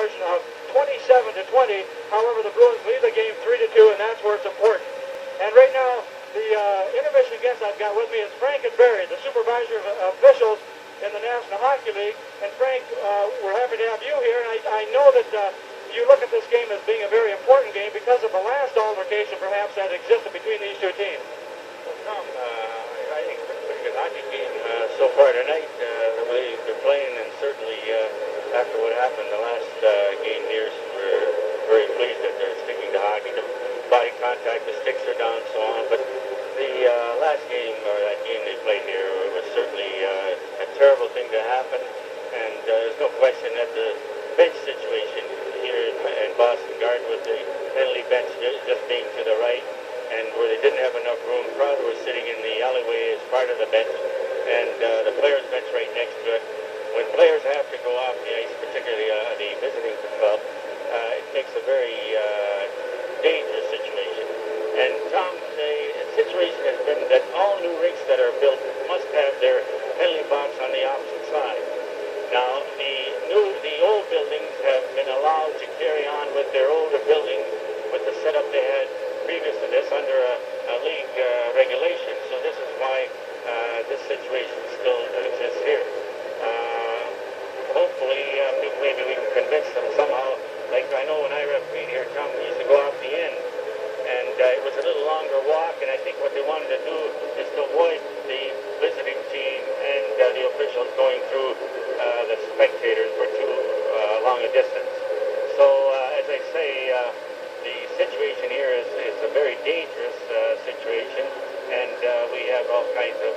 margin of 27-20. However, the Bruins lead the game 3-2, and that's where it's important. And right now, the intermission guest I've got with me is Frank and Barry, the supervisor of officials in the National Hockey League. And Frank, we're happy to have you here. And I know that you look at this game as being a very important game because of the last altercation perhaps that existed between these two teams. Well, Tom, I think it's a pretty good hockey game so far tonight, the way they're playing, and certainly after what happened the last game here, we're very pleased that they're sticking to hockey. The body contact, the sticks are down, so on. But the last game, or that game they played here, was certainly a terrible thing to happen, and there's no question that the bench situation here in Boston Garden with the penalty bench just being to the right, and where they didn't have enough room, Crowder was sitting in the alleyway as part of the bench, and the players' bench right next to it. When players have to go off the ice, particularly the visiting club, it makes a very dangerous situation. And Tom, the situation has been that all new rinks that are built must have their penalty box on the opposite side. Now, the old buildings have been allowed to carry on with their older buildings with the setup they had previous to this under a league regulation. So this is why this situation still exists here. Hopefully, maybe we can convince them somehow. Like I know when I refereed here, Tom, we used to go off the end, and it was a little longer walk, and I think what they wanted to do is to avoid the visiting team and the officials going through the spectators for too long a distance. So, as I say, the situation here is a very dangerous situation, and we have all kinds of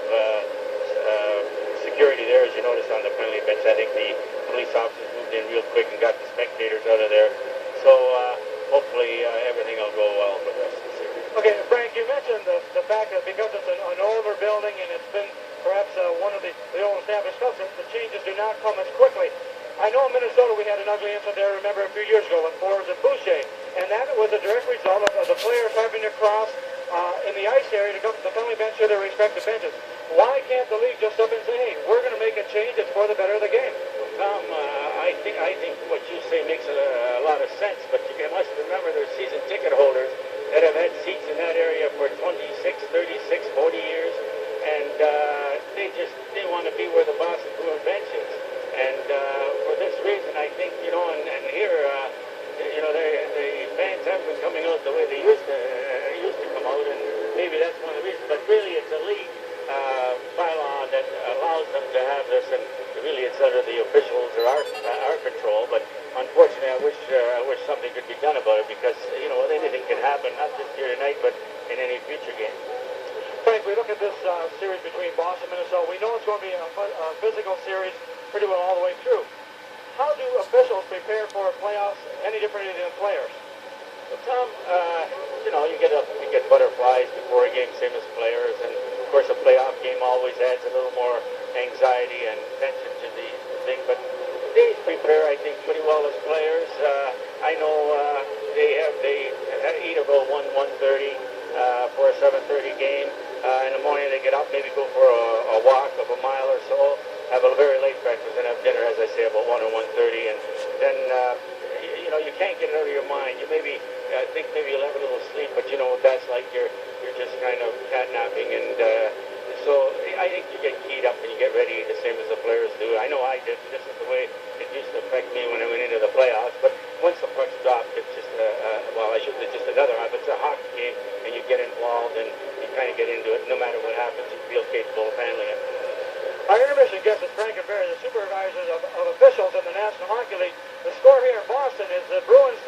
security there, as you noticed on the penalty bench. I think the police officers moved in real quick and got the spectators out of there. So hopefully everything will go well for us this year. Okay, Frank, you mentioned the fact that because it's an older building and it's been perhaps one of the old established clubs, the changes do not come as quickly. I know in Minnesota we had an ugly incident there, remember, a few years ago with Forbes and Boucher, and that was a direct result of the players having to cross in the ice area to come to the penalty bench to their respective benches. Why can't the league just up and say, hey, we're going to make a change, it's for the better of the game? Tom, I think what you say makes a lot of sense, but you must remember there's season ticket holders that have had seats in that area for 26, 36, 40 years, and they want to be where the Boston Bruins bench is. And for this reason, I think, and here, the fans haven't been coming out the way they used to come out, and maybe that's one of the reasons. But really, it's a league bylaw that allows them to have this, and really it's under the officials or our control. But unfortunately, I wish something could be done about it, because anything can happen, not just here tonight, but in any future game. Frank, we look at this series between Boston and Minnesota. We know it's going to be a physical series pretty well all the way through. How do officials prepare for playoffs any differently than players? Well, Tom, you get butterflies before a game, same as players, and of course a playoff game always adds a little more anxiety and tension to the thing. But they prepare, I think, pretty well as players. I know they eat about 1:30 for a 7:30 game. In the morning they get up, maybe go for a walk of a mile or so, have a very late breakfast, and have dinner, as I say, about 1 or 1:30, and then you can't get it out of your mind. You maybe think maybe you'll have a little sleep, but you know what that's like. You're just kind of catnapping, and so I think you get keyed up and you get ready the same as the players do. I know I did. This is the way it used to affect me when I went into the playoffs. But once the puck's dropped, it's just it's just another. It's a hockey game, and you get involved and you kind of get into it. No matter what happens, you feel capable of handling it. Our intermission guest is Frank and Barry, the supervisors of officials in the National Hockey League. The score here in Boston is the Bruins